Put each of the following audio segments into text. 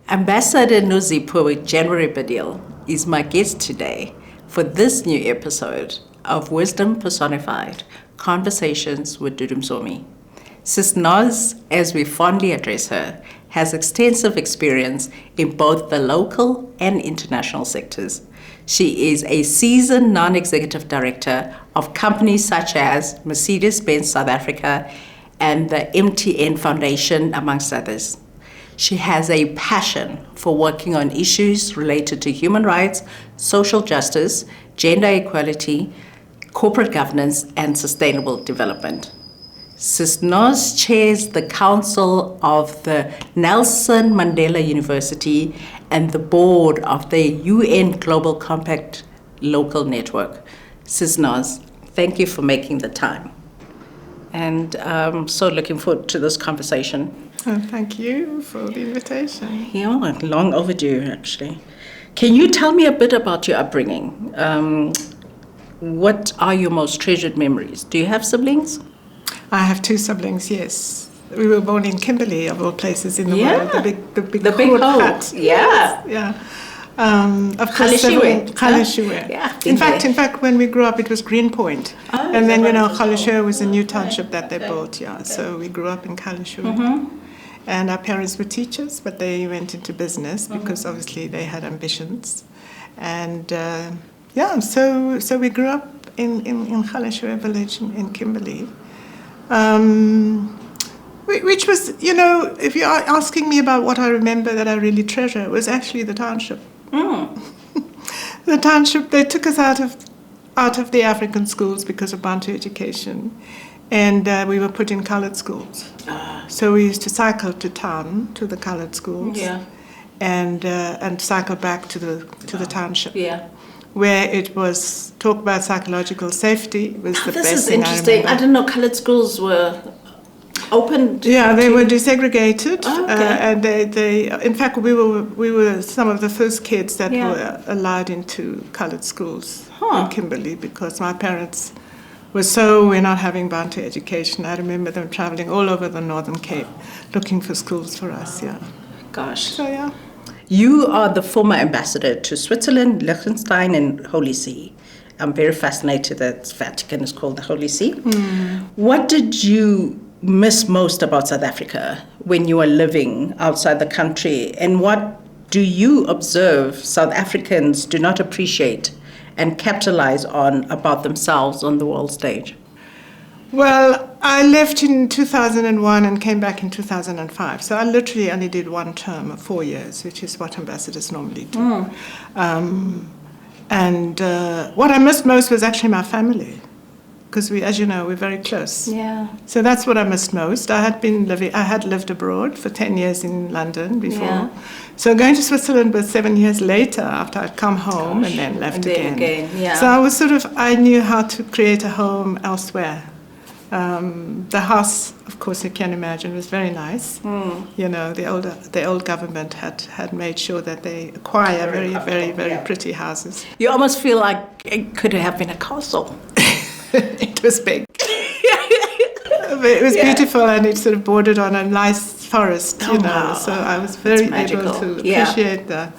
Ambassador Nozipho January-Bardill is my guest today for this new episode of Wisdom Personified, Conversations with Dudu Msomi. Sis Noz, as we fondly address her, has extensive experience in both the local and international sectors. She is a seasoned non-executive director of companies such as Mercedes-Benz South Africa and the MTN Foundation, amongst others. She has a passion for working on issues related to human rights, social justice, gender equality, corporate governance, and sustainable development. Sis Noz chairs the Council of the Nelson Mandela University and the board of the UN Global Compact Local Network. Sis Noz, thank you for making the time. And I'm so looking forward to this conversation. Thank you for the invitation. Yeah, long overdue, actually. Can you tell me a bit about your upbringing? What are your most treasured memories? Do you have siblings? I have two siblings, yes. We were born in Kimberley, of all places in the world. The big hut. Yeah. Yeah. Of course, Kalishiwe. Yeah. In fact, when we grew up, it was Greenpoint. Oh, and then, Kalishiwe was a new township that they built, yeah. So we grew up in Kalishiwe. Mm-hmm. And our parents were teachers, but they went into business because obviously they had ambitions. And so we grew up in Kalishiwe village in Kimberley. Which was, if you're asking me about what I remember that I really treasure, was actually the township. Mm. The township, they took us out of the African schools because of Bantu education, and we were put in coloured schools. So we used to cycle to town, to the coloured schools, and cycle back to the township. Yeah. Where it was talk about psychological safety was the best thing I remember. This is interesting. I didn't know coloured schools were open. Yeah, they were desegregated, and they. In fact, we were some of the first kids that were allowed into coloured schools in Kimberley because my parents were we're not having Bantu education. I remember them travelling all over the Northern Cape looking for schools for us. Yeah. Gosh. So yeah. You are the former ambassador to Switzerland, Liechtenstein, and Holy See. I'm very fascinated that Vatican is called the Holy See. Mm. What did you miss most about South Africa when you were living outside the country? And what do you observe South Africans do not appreciate and capitalize on about themselves on the world stage? Well, I left in 2001 and came back in 2005. So I literally only did one term of 4 years, which is what ambassadors normally do. Mm. And what I missed most was actually my family, because we, as you know, we're very close. Yeah. So that's what I missed most. I had lived abroad for 10 years in London before. Yeah. So going to Switzerland was 7 years later after I'd come home and then left again. Yeah. So I knew how to create a home elsewhere. The house, of course, you can imagine, was very nice. Mm. The old government had made sure that they acquire very pretty houses. You almost feel like it could have been a castle. It was big. It was beautiful, and it sort of bordered on a nice forest, Wow. So I was very able to appreciate the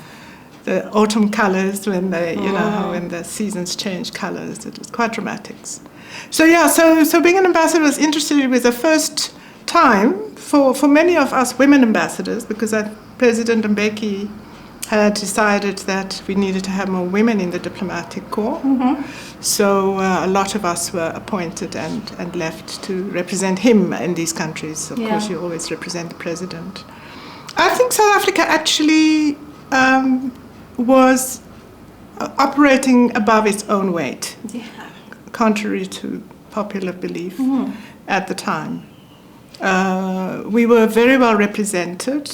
autumn colours when when the seasons change colours. It was quite dramatic. So being an ambassador was interesting. It was the first time for many of us women ambassadors, because President Mbeki had decided that we needed to have more women in the diplomatic corps. Mm-hmm. So a lot of us were appointed and left to represent him in these countries. Of course, you always represent the president. I think South Africa actually was operating above its own weight. Yeah. Contrary to popular belief at the time. We were very well represented,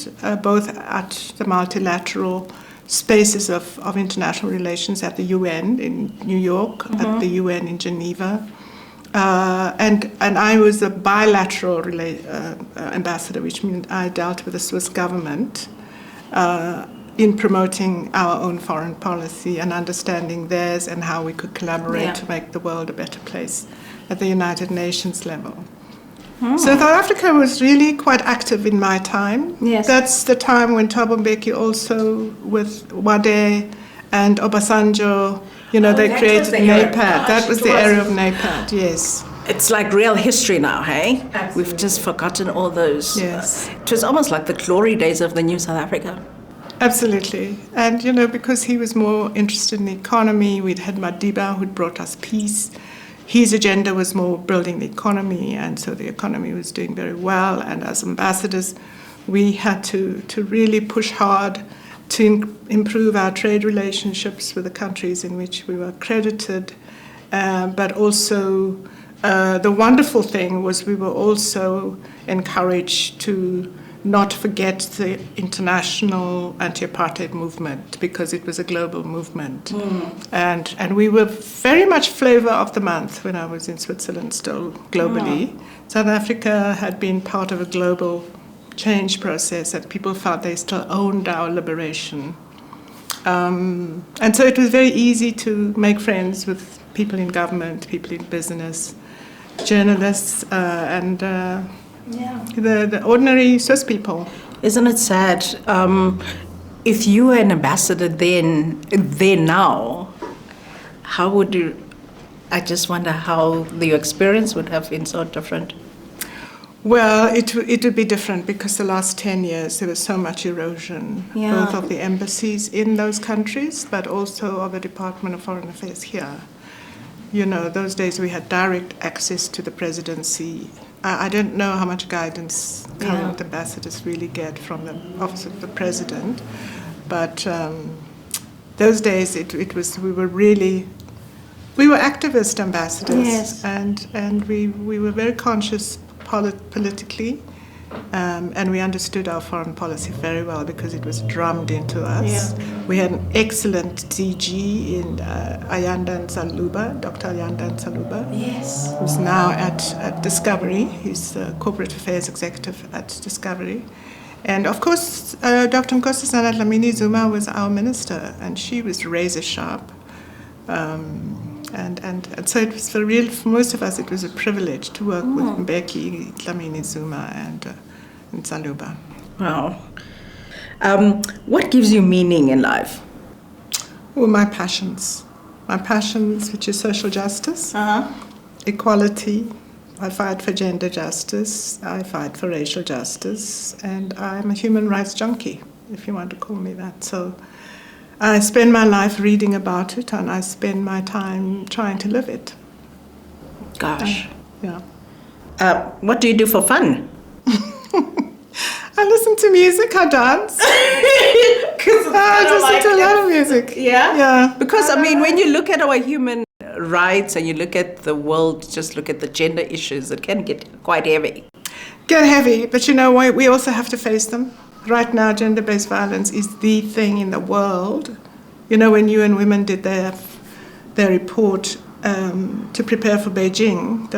both at the multilateral spaces of international relations at the UN in New York, at the UN in Geneva, and I was a bilateral ambassador, which meant I dealt with the Swiss government in promoting our own foreign policy and understanding theirs and how we could collaborate to make the world a better place at the United Nations level. South Africa was really quite active in my time. Yes. That's the time when Thabo Mbeki also, with Wade and Obasanjo, they created NAPAD. That was the era of NAPAD, yes. It's like real history now, hey? Absolutely. We've just forgotten all those. Yes. It was almost like the glory days of the new South Africa. Absolutely. And, because he was more interested in the economy, we'd had Madiba who'd brought us peace. His agenda was more building the economy, and so the economy was doing very well. And as ambassadors, we had to really push hard to improve our trade relationships with the countries in which we were accredited. But also, the wonderful thing was we were also encouraged to not forget the international anti-apartheid movement, because it was a global movement. And we were very much flavor of the month when I was in Switzerland still globally. South Africa had been part of a global change process, and people felt they still owned our liberation. And so it was very easy to make friends with people in government, people in business, journalists, and the ordinary Swiss people. Isn't it sad? If you were an ambassador then now, how would you? I just wonder how the experience would have been so different. Well, it would be different because the last 10 years there was so much erosion, both of the embassies in those countries, but also of the Department of Foreign Affairs here. Those days we had direct access to the presidency. I don't know how much guidance current ambassadors really get from the office of the president, but those days we were activist ambassadors, yes. and we were very conscious politically, and we understood our foreign policy very well because it was drummed into us. Yeah. We had an excellent DG in Ayanda Nsaluba, Dr. Ayanda Nsaluba, Yes. who's now at Discovery. He's the corporate affairs executive at Discovery. And of course, Dr. Nkosazana Dlamini Zuma was our minister, and she was razor sharp. And so it was for most of us, it was a privilege to work with Mbeki, Dlamini Zuma, and Nsaluba. Wow. What gives you meaning in life? Well, my passions, which is social justice, equality. I fight for gender justice, I fight for racial justice, and I'm a human rights junkie, if you want to call me that. So I spend my life reading about it, and I spend my time trying to live it. Gosh. Yeah. What do you do for fun? I listen to music, I dance. I listen to a lot of music. Yeah? Yeah. Because, when you look at our human rights and you look at the world, just look at the gender issues, it can get quite heavy. Get heavy, but we also have to face them. Right now, gender-based violence is the thing in the world. When UN Women did their report to prepare for Beijing,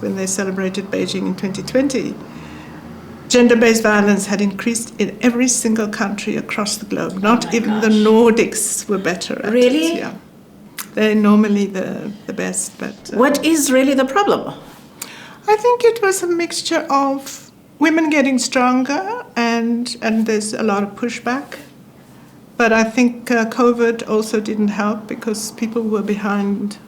when they celebrated Beijing in 2020, gender-based violence had increased in every single country across the globe. Not even the Nordics were better at really? it. Yeah. They're normally the best. But what is really the problem? I think it was a mixture of women getting stronger, and there's a lot of pushback. But I think COVID also didn't help because people were behind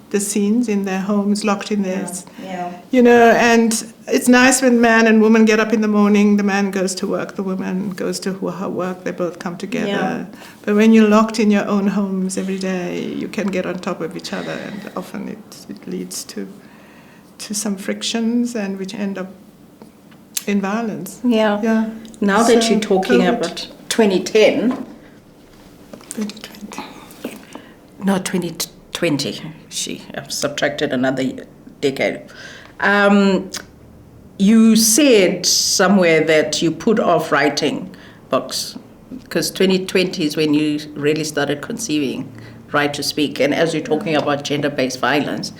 the scenes in their homes, locked in theirs. Yeah. And it's nice when man and woman get up in the morning, the man goes to work, the woman goes to her work, they both come together. Yeah. But when you're locked in your own homes every day, you can get on top of each other, and often it leads to some frictions, and which end up in violence. Yeah. Yeah. Now that you're talking COVID. about 2010. 2020. No, 2020. I've subtracted another decade. You said somewhere that you put off writing books because 2020 is when you really started conceiving Right to Speak. And as you're talking about gender-based violence,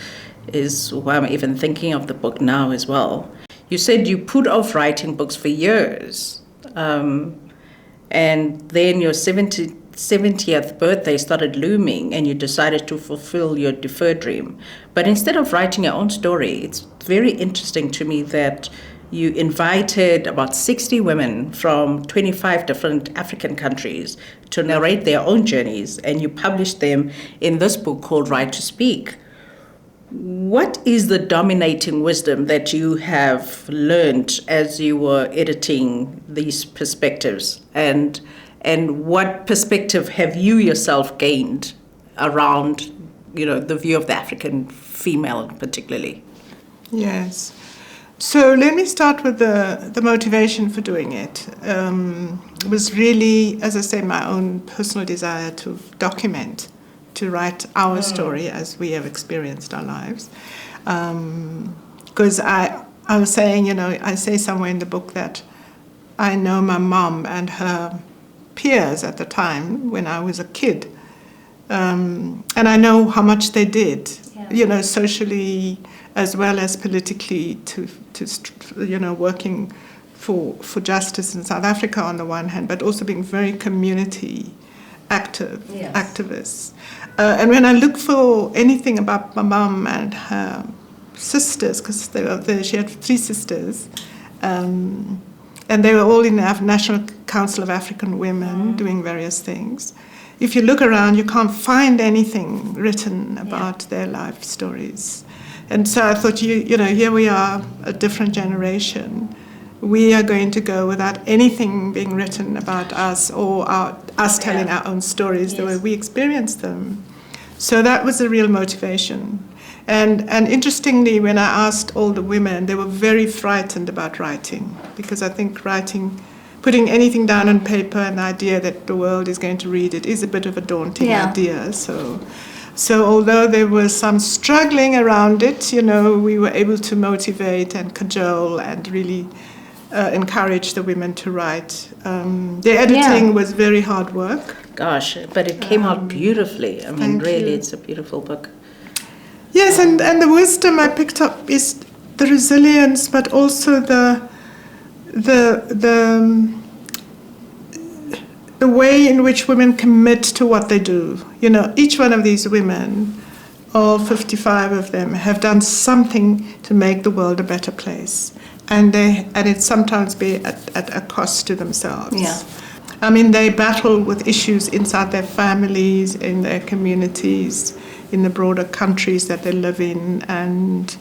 is why I'm even thinking of the book now as well. You said you put off writing books for years, and then your 70th 70th birthday started looming and you decided to fulfill your deferred dream. But instead of writing your own story, it's very interesting to me that you invited about 60 women from 25 different African countries to narrate their own journeys, and you published them in this book called Right to Speak. What is the dominating wisdom that you have learned as you were editing these perspectives? And what perspective have you yourself gained around, the view of the African female particularly? Yes. So let me start with the motivation for doing it. It was really, as I say, my own personal desire to document, to write our story as we have experienced our lives. Because I was saying, I say somewhere in the book that I know my mom and her peers at the time when I was a kid. And I know how much they did, socially as well as politically to working for justice in South Africa on the one hand, but also being very community activists. And when I look for anything about my mum and her sisters, because she had 3 sisters, and they were all in the National Council of African Women doing various things. If you look around, you can't find anything written about their life stories. And so I thought, here we are, a different generation. We are going to go without anything being written about us or us telling our own stories the way we experienced them. So that was the real motivation. And interestingly, when I asked all the women, they were very frightened about writing, because I think putting anything down on paper, an idea that the world is going to read it, is a bit of a daunting idea. So although there was some struggling around it, we were able to motivate and cajole and really encourage the women to write. The editing was very hard work. Gosh, but it came out beautifully. I mean, really, it's a beautiful book. Yes, and the wisdom I picked up is the resilience, but also the way in which women commit to what they do. Each one of these women, all 55 of them, have done something to make the world a better place. And it sometimes be at a cost to themselves. Yeah. I mean, they battle with issues inside their families, in their communities, in the broader countries that they live in, and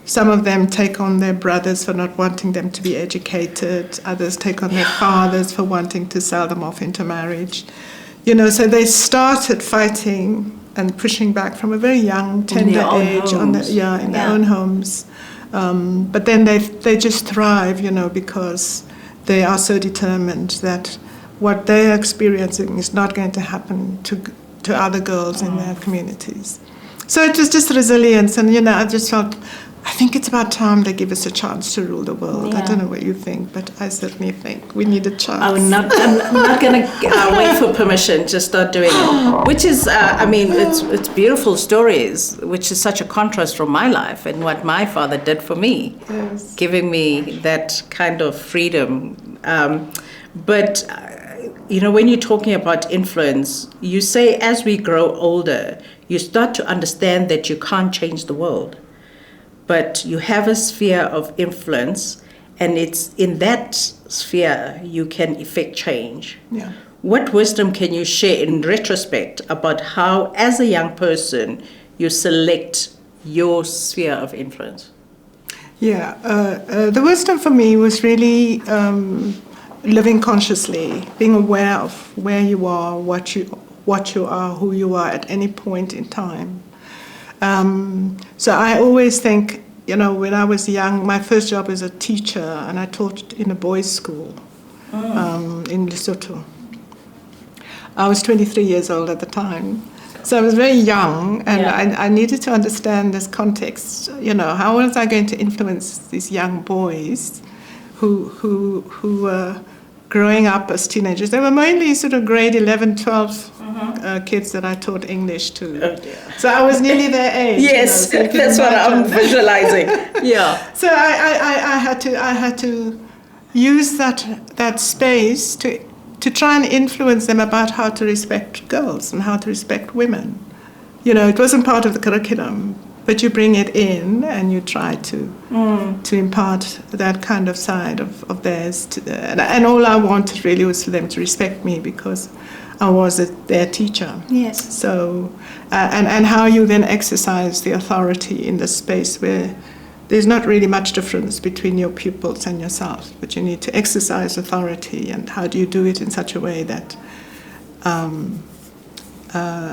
some of them take on their brothers for not wanting them to be educated. Others take on their fathers for wanting to sell them off into marriage. So they started fighting and pushing back from a very young, tender age in their own homes. But then they just thrive, because they are so determined that what they're experiencing is not going to happen to other girls in their communities. So it was just resilience, and I just felt, I think it's about time they give us a chance to rule the world. Yeah. I don't know what you think, but I certainly think we need a chance. I'm not going to wait for permission, just start doing it. Which is, it's beautiful stories, which is such a contrast from my life and what my father did for me, giving me that kind of freedom. But when you're talking about influence, you say as we grow older, you start to understand that you can't change the world. But you have a sphere of influence, and it's in that sphere you can effect change. Yeah. What wisdom can you share in retrospect about how, as a young person, you select your sphere of influence? Yeah, the wisdom for me was really living consciously, being aware of where you are, what you are, who you are at any point in time. So I always think, when I was young, my first job was a teacher, and I taught in a boys' school in Lesotho. I was 23 years old at the time, so I was very young, and I needed to understand this context. How was I going to influence these young boys who were growing up as teenagers? They were mainly sort of grade 11, 12 kids that I taught English to. Oh dear. So I was nearly their age. Yes, so that's what I'm visualizing. Yeah. So I had to use that space to to try and influence them about how to respect girls and how to respect women. It wasn't part of the curriculum, but you bring it in and you try to impart that kind of side of theirs to and all I wanted really was for them to respect me because I was their teacher. Yes. So, and how you then exercise the authority in the space where there's not really much difference between your pupils and yourself, but you need to exercise authority, and how do you do it in such a way that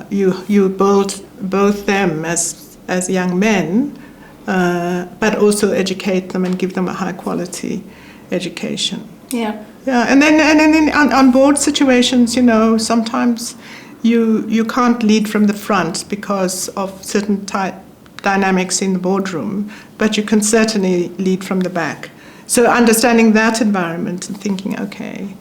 you build both them as young men, but also educate them and give them a high quality education. Yeah. Yeah, and then on board situations, sometimes you can't lead from the front because of certain dynamics in the boardroom, but you can certainly lead from the back. So understanding that environment and thinking, okay,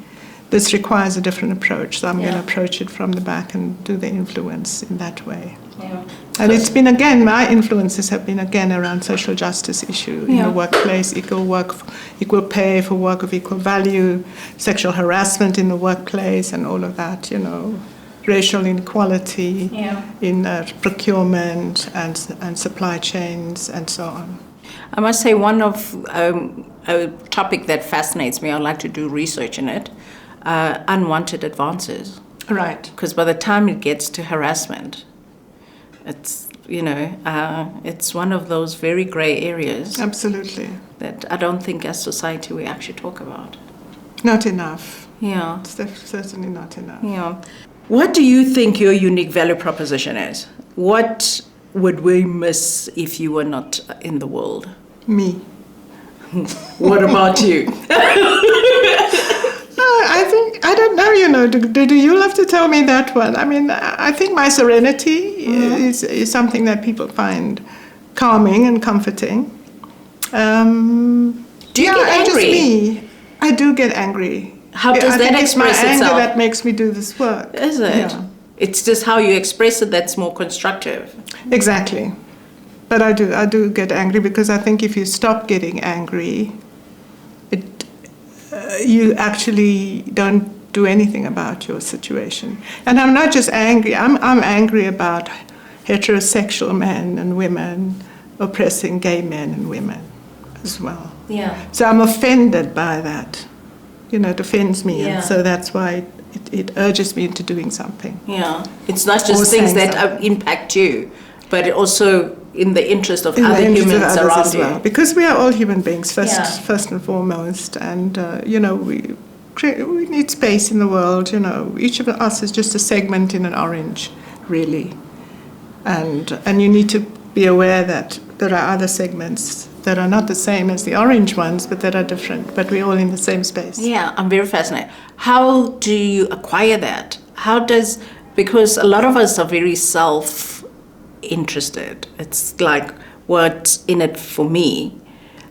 this requires a different approach, so I'm going to approach it from the back and do the influence in that way. Yeah. And it's been, again, my influences have been, again, around social justice issue in the workplace, equal pay for work of equal value, sexual harassment in the workplace and all of that, racial inequality in procurement and supply chains and so on. I must say one of a topic that fascinates me, I'd like to do research in it, unwanted advances. Right. Because by the time it gets to harassment, it's, it's one of those very grey areas. Absolutely. That I don't think as society we actually talk about. Not enough. Yeah. It's certainly not enough. Yeah. What do you think your unique value proposition is? What would we miss if you were not in the world? Me. What about you? I don't know, do you'll have to tell me that one. I mean, I think my serenity is something that people find calming and comforting. Do you get angry? Just me. I do get angry. How does that express itself? It's my anger that makes me do this work. Is it? Yeah. It's just how you express it that's more constructive. Exactly. But I do get angry because I think if you stop getting angry, you actually don't do anything about your situation. And I'm not just angry, I'm angry about heterosexual men and women oppressing gay men and women as well. Yeah. So I'm offended by that. It offends me, Yeah. and so that's why it urges me into doing something. Yeah. It's not just things that impact you, but it also in the interest of other humans around you. Well. Because we are all human beings, first and foremost, and we need space in the world. Each of us is just a segment in an orange, really, and you need to be aware that there are other segments that are not the same as the orange ones, but that are different. But we're all in the same space. Yeah, I'm very fascinated. How do you acquire that? Because a lot of us are very self-interested. It's like, what's in it for me?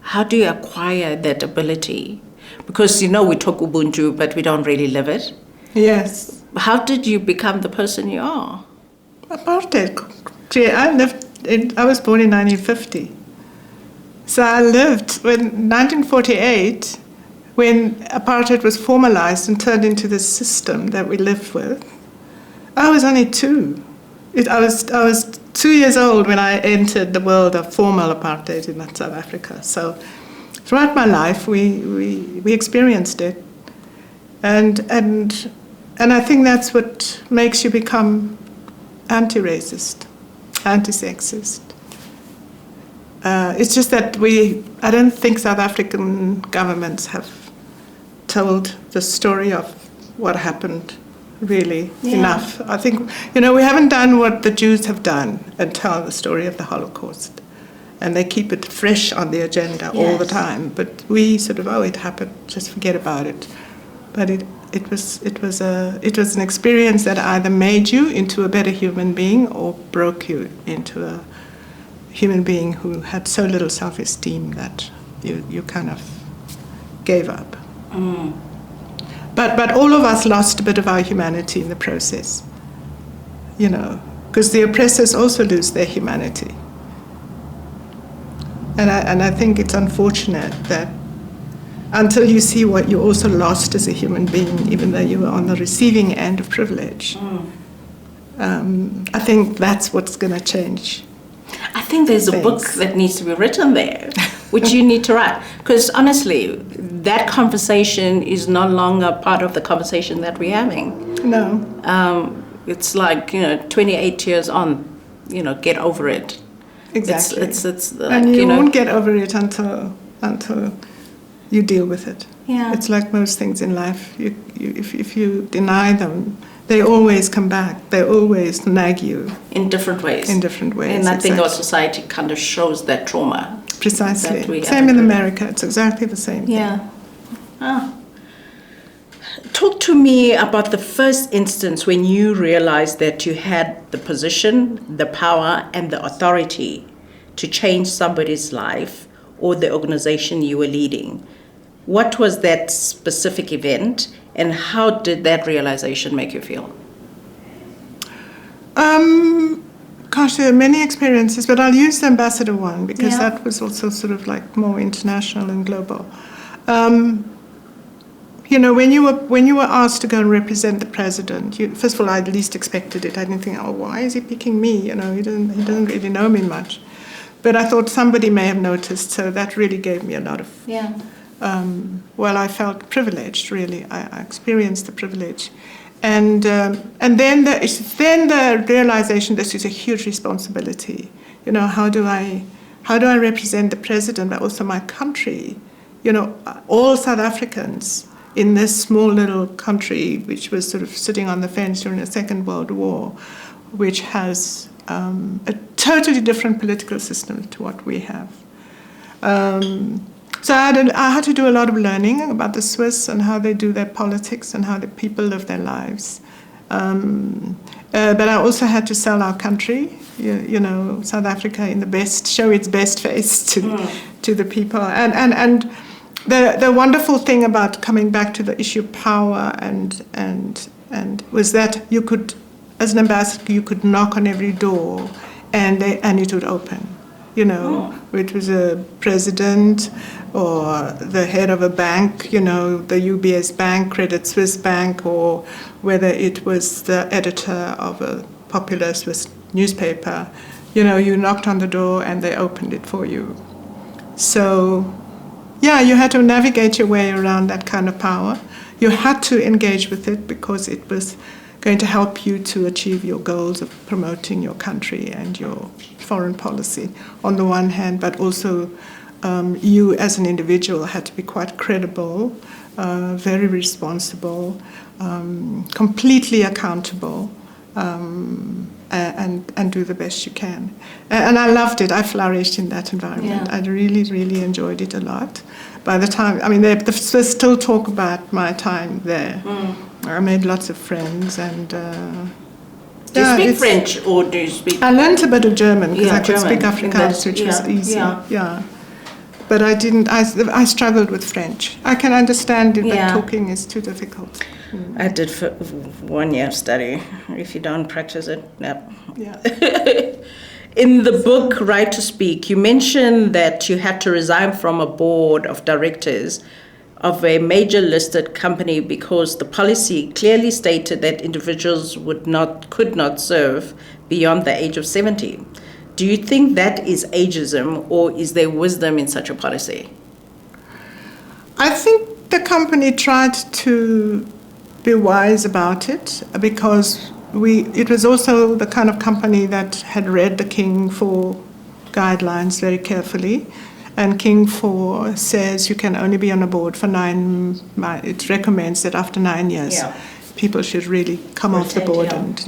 How do you acquire that ability? Because, we talk Ubuntu, but we don't really live it. Yes. How did you become the person you are? Apartheid. I was born in 1950. So I lived in 1948, when apartheid was formalized and turned into the system that we lived with. I was only 2. I was 2 years old when I entered the world of formal apartheid in South Africa. So throughout my life, we experienced it, and I think that's what makes you become anti-racist, anti-sexist. It's just that I don't think South African governments have told the story of what happened really enough. I think, we haven't done what the Jews have done and tell the story of the Holocaust. And they keep it fresh on the agenda all the time. But we sort of, it happened, just forget about it. But it was an experience that either made you into a better human being or broke you into a human being who had so little self-esteem that you kind of gave up. Mm. But all of us lost a bit of our humanity in the process, because the oppressors also lose their humanity. And I think it's unfortunate that until you see what you also lost as a human being, even though you were on the receiving end of privilege. I think that's what's going to change. I think there's a book that needs to be written there, which you need to write. Because honestly, that conversation is no longer part of the conversation that we're having. No. It's like, 28 years on, get over it. Exactly. It's like, and you won't get over it until you deal with it. Yeah. It's like most things in life. If you deny them, they always come back. They always nag you. In different ways. In different ways. And I think our society kind of shows that trauma. Precisely. Same in America. It's exactly the same thing. Yeah. Talk to me about the first instance when you realized that you had the position, the power, and the authority to change somebody's life or the organization you were leading. What was that specific event, and how did that realization make you feel? Gosh, there are many experiences, but I'll use the ambassador one because that was also sort of like more international and global. When you were asked to go and represent the president, first of all, I at least expected it. I didn't think, why is he picking me? He doesn't really know me much. But I thought somebody may have noticed, so that really gave me a lot of. Yeah. I felt privileged. Really, I experienced the privilege, and then the realization this is a huge responsibility. How do I represent the president, but also my country? All South Africans in this small little country, which was sort of sitting on the fence during the Second World War, which has a totally different political system to what we have. So I had to do a lot of learning about the Swiss and how they do their politics and how the people live their lives. But I also had to sell our country, South Africa show its best face to the people. And the wonderful thing about coming back to the issue of power and was that you could, as an ambassador, you could knock on every door and it would open. It was a president or the head of a bank, the UBS Bank, Credit Suisse Bank, or whether it was the editor of a popular Swiss newspaper. You knocked on the door and they opened it for you. So, you had to navigate your way around that kind of power. You had to engage with it because it was going to help you to achieve your goals of promoting your country and your foreign policy on the one hand, but also you as an individual had to be quite credible, very responsible, completely accountable, and do the best you can. And I loved it. I flourished in that environment. Yeah. I really, really enjoyed it a lot. By the time, the Swiss still talk about my time there. I made lots of friends and... do you speak French or do you speak... I learned a bit of German because I could German. speak Afrikaans, which was easy. Yeah. But I struggled with French. I can understand it, but talking is too difficult. I did for 1 year study. If you don't practice it, Yeah. In the book, Right to Speak, you mentioned that you had to resign from a board of directors of a major listed company because the policy clearly stated that individuals could not serve beyond the age of 70. Do you think that is ageism, or is there wisdom in such a policy? I think the company tried to be wise about it because it was also the kind of company that had read the King IV guidelines very carefully. And King IV says you can only be on a board for 9 months. It recommends that after 9 years, people should really come off the board and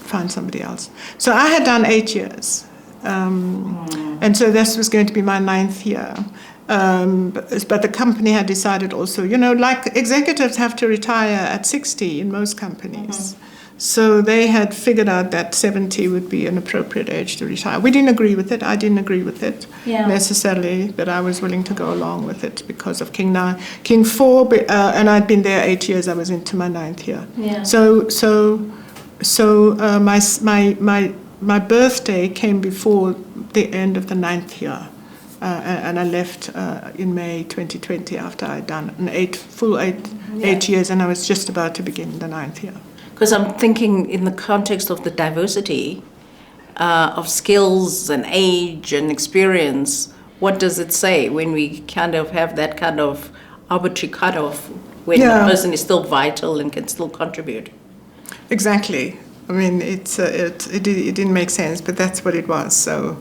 find somebody else. So I had done 8 years. And so this was going to be my 9th year. But the company had decided also, like executives have to retire at 60 in most companies. So they had figured out that 70 would be an appropriate age to retire. We didn't agree with it. I didn't agree with it necessarily, but I was willing to go along with it because of King IV, and I'd been there 8 years. I was into my 9th year. Yeah. So my birthday came before the end of the 9th year. and I left in May 2020 after I'd done eight years, and I was just about to begin the 9th year. Because I'm thinking in the context of the diversity of skills and age and experience, what does it say when we kind of have that kind of arbitrary cutoff when the person is still vital and can still contribute? Exactly. I mean, it didn't make sense, but that's what it was. So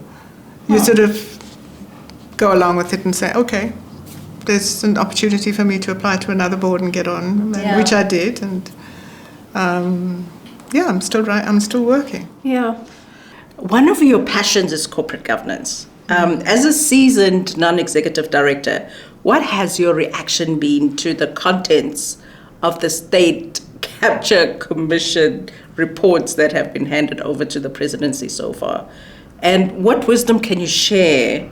you sort of go along with it and say, okay, there's an opportunity for me to apply to another board and get on, which I did, and I'm still working. Yeah. One of your passions is corporate governance. As a seasoned non-executive director, what has your reaction been to the contents of the State Capture Commission reports that have been handed over to the presidency so far? And what wisdom can you share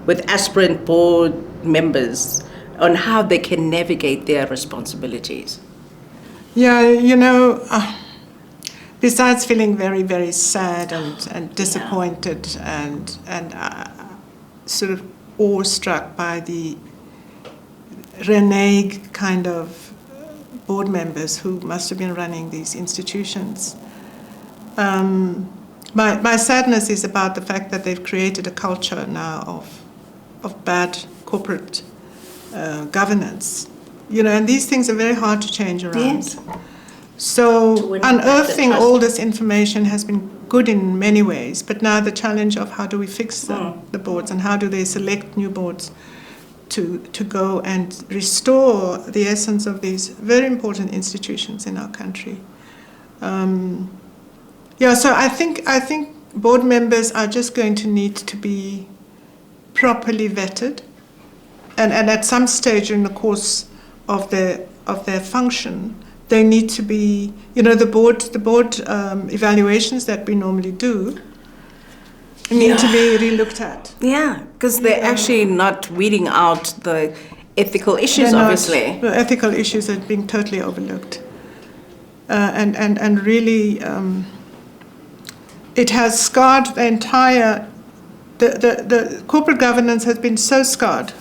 with aspirant board members on how they can navigate their responsibilities? Yeah, besides feeling very, very sad and disappointed and sort of awestruck by the reneged kind of board members who must have been running these institutions, my sadness is about the fact that they've created a culture now of bad corporate governance. And these things are very hard to change around. Yes. So unearthing all this information has been good in many ways, but now the challenge of how do we fix the boards and how do they select new boards to go and restore the essence of these very important institutions in our country. So I think board members are just going to need to be properly vetted, and at some stage in the course of their function, they need to be, the board evaluations that we normally do need to be re-looked at. Yeah, because they're actually not weeding out the ethical issues, obviously. The ethical issues are being totally overlooked. And really, it has scarred the entire, the corporate governance has been so scarred,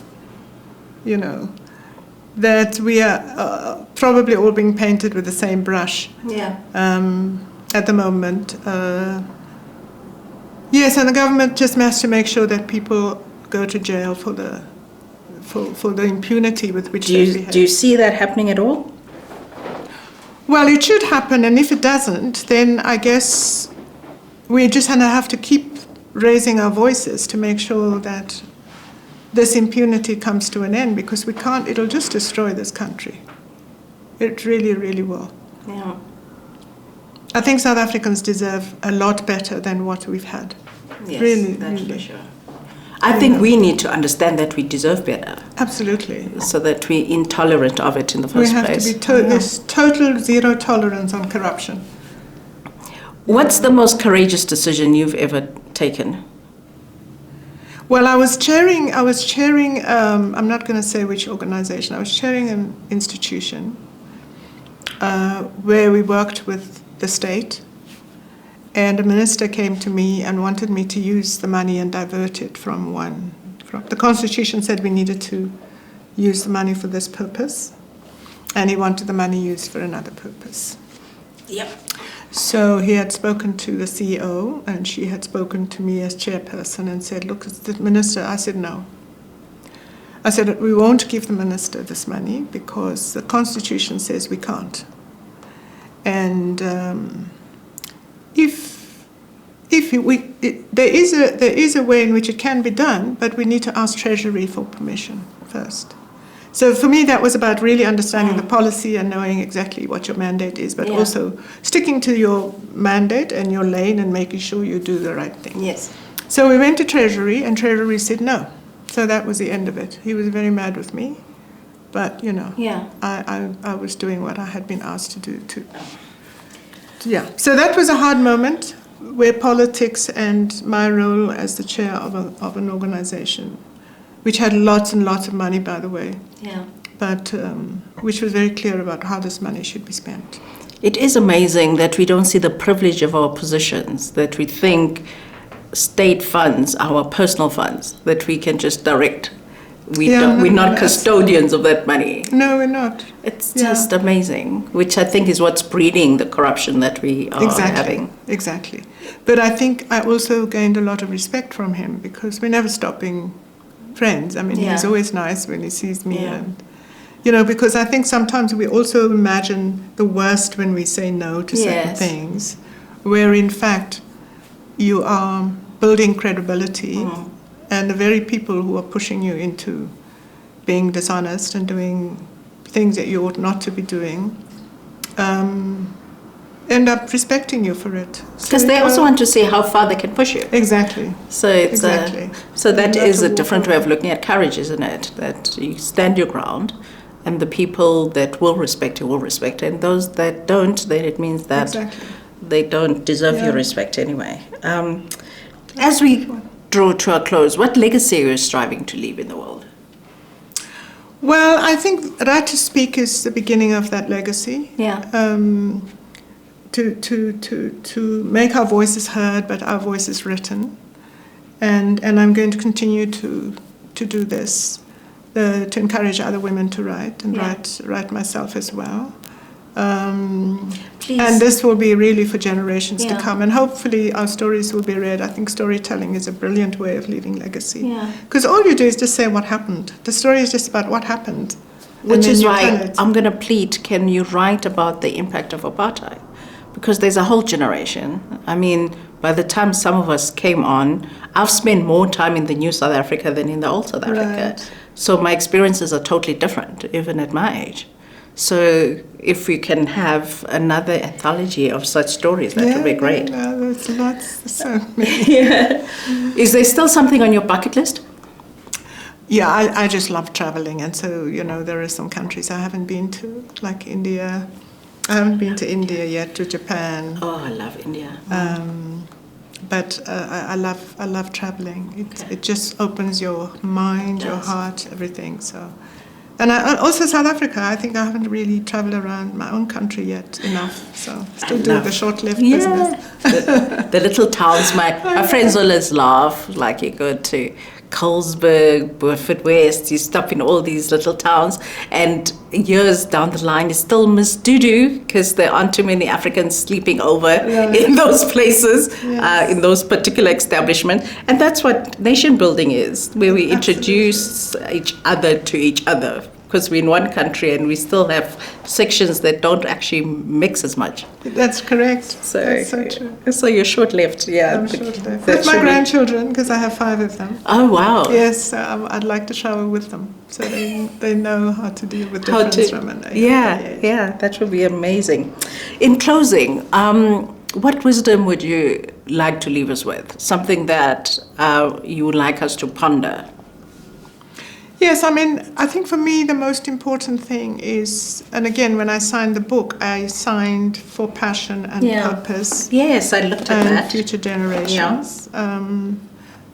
that we are probably all being painted with the same brush. At the moment. Yes, and the government just has to make sure that people go to jail for the impunity with which they behave. Do you see that happening at all? Well, it should happen, and if it doesn't, then I guess we're just going to have to keep raising our voices to make sure that this impunity comes to an end, because we can't, it'll just destroy this country. It really, really will. Yeah. I think South Africans deserve a lot better than what we've had. Yes, really, that's really. for sure. I think we need to understand that we deserve better. Absolutely. So that we're intolerant of it in the first place. We have to be there's total zero tolerance on corruption. What's the most courageous decision you've ever taken? Well, I was chairing, I'm not going to say which organization, I was chairing an institution where we worked with the state, and a minister came to me and wanted me to use the money and divert it from the constitution said we needed to use the money for this purpose, and he wanted the money used for another purpose. Yep. So he had spoken to the CEO, and she had spoken to me as chairperson and said, look, it's the minister. I said, no. I said, we won't give the minister this money because the constitution says we can't. And there is a way in which it can be done, but we need to ask Treasury for permission first. So for me, that was about really understanding the policy and knowing exactly what your mandate is, but also sticking to your mandate and your lane and making sure you do the right thing. Yes. So we went to Treasury, and Treasury said no. So that was the end of it. He was very mad with me, but I was doing what I had been asked to do too. Yeah. So that was a hard moment where politics and my role as the chair of an organization, which had lots and lots of money, by the way. Yeah. But which was very clear about how this money should be spent. It is amazing that we don't see the privilege of our positions, that we think state funds, our personal funds, that we can just direct. We're not custodians of that money. No, we're not. It's just amazing, which I think is what's breeding the corruption that we are having. Exactly. But I think I also gained a lot of respect from him because we never stop being friends. I mean, he's always nice when he sees me. And, because I think sometimes we also imagine the worst when we say no to certain things, where in fact you are building credibility. And the very people who are pushing you into being dishonest and doing things that you ought not to be doing end up respecting you for it. Because they also want to see how far they can push you. Exactly. So it's so that is a different way of looking at courage, isn't it? That you stand your ground, and the people that will respect you will respect, and those that don't, then it means that they don't deserve your respect anyway. As we draw to a close, what legacy are you striving to leave in the world? Well, I think Right to Speak is the beginning of that legacy. To make our voices heard, but our voices written. And I'm going to continue to do this, to encourage other women to write and write myself as well. And this will be really for generations to come, and hopefully our stories will be read. I think storytelling is a brilliant way of leaving legacy, because all you do is just say what happened. The story is just about what happened, which is why I'm going to plead, can you write about the impact of apartheid? Because there's a whole generation. I mean, by the time some of us came on, I've spent more time in the new South Africa than in the old South Africa. So my experiences are totally different, even at my age. So if we can have another anthology of such stories, that would be great. There's lots, so many. Is there still something on your bucket list? Yeah, I just love traveling, and so, there are some countries I haven't been to, like India. I haven't been to India yet, to Japan. Oh, I love India. But I love traveling. It just opens your mind, your heart, everything. So. And also South Africa, I think I haven't really traveled around my own country yet enough. So still do the short-lived business. The little towns, my friends always laugh, like you go to Colesberg, Beaufort West, you stop in all these little towns, and years down the line you still miss Dudu because there aren't too many Africans sleeping over in those places, in those particular establishments. And that's what nation building is, where we introduce each other to each other, because we're in one country and we still have sections that don't actually mix as much. That's correct. So, that's so true. So you're short-lived, I'm short-lived. With my grandchildren, because I have 5 of them. Oh, wow. Yes, I'd like to travel with them, so they know how to deal with difference from an age. Yeah, that would be amazing. In closing, what wisdom would you like to leave us with? Something that you would like us to ponder? Yes, I mean, I think for me the most important thing is, and again, when I signed the book, I signed for passion and purpose. Yes, I looked at that. Future generations.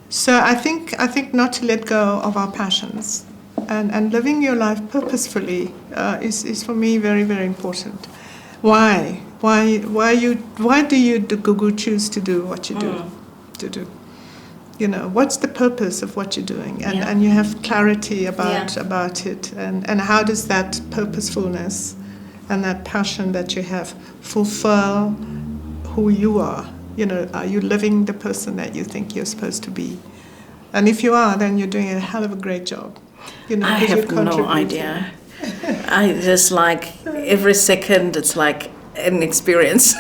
So I think not to let go of our passions, and living your life purposefully is for me very, very important. Why do you choose to do what you do? What's the purpose of what you're doing? And you have clarity about it. And how does that purposefulness and that passion that you have fulfill who you are? Are you living the person that you think you're supposed to be? And if you are, then you're doing a hell of a great job. I have no idea. I just every second it's like an experience.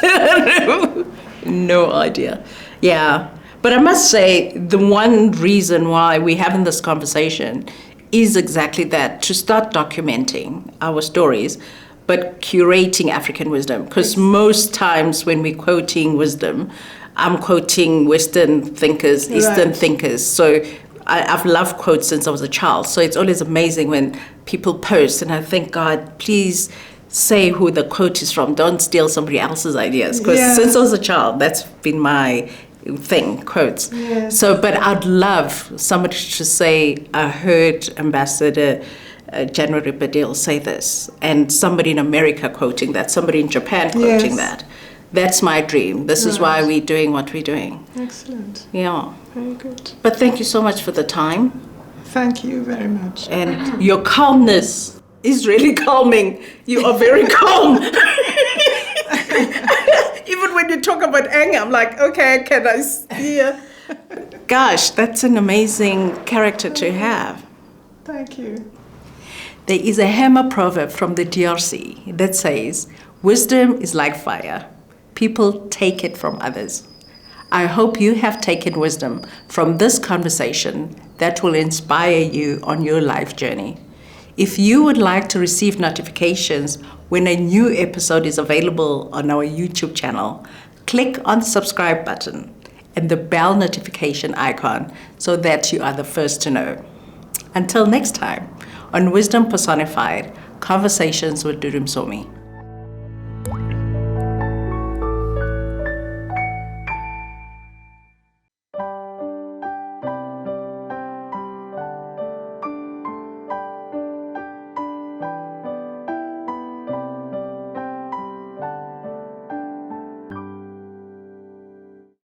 No idea. Yeah. But I must say, the one reason why we're having this conversation is exactly that, to start documenting our stories, but curating African wisdom. Because most times when we're quoting wisdom, I'm quoting Western thinkers, Eastern thinkers. So I've loved quotes since I was a child. So it's always amazing when people post, and I think, God, please say who the quote is from. Don't steal somebody else's ideas. Because since I was a child, that's been my thing, quotes. Yes. So, but I'd love somebody to say, I heard Ambassador January-Bardill say this, and somebody in America quoting that, somebody in Japan quoting that. That's my dream. This is why we're doing what we're doing. Excellent. Yeah. Very good. But thank you so much for the time. Thank you very much. And your calmness is really calming. You are very calm. Even when you talk about anger, I'm like, okay, can I steer? Gosh, that's an amazing character to have. Thank you. There is a Hammer proverb from the DRC that says, wisdom is like fire. People take it from others. I hope you have taken wisdom from this conversation that will inspire you on your life journey. If you would like to receive notifications when a new episode is available on our YouTube channel, click on the subscribe button and the bell notification icon so that you are the first to know. Until next time, on Wisdom Personified, Conversations with Dudu Msomi.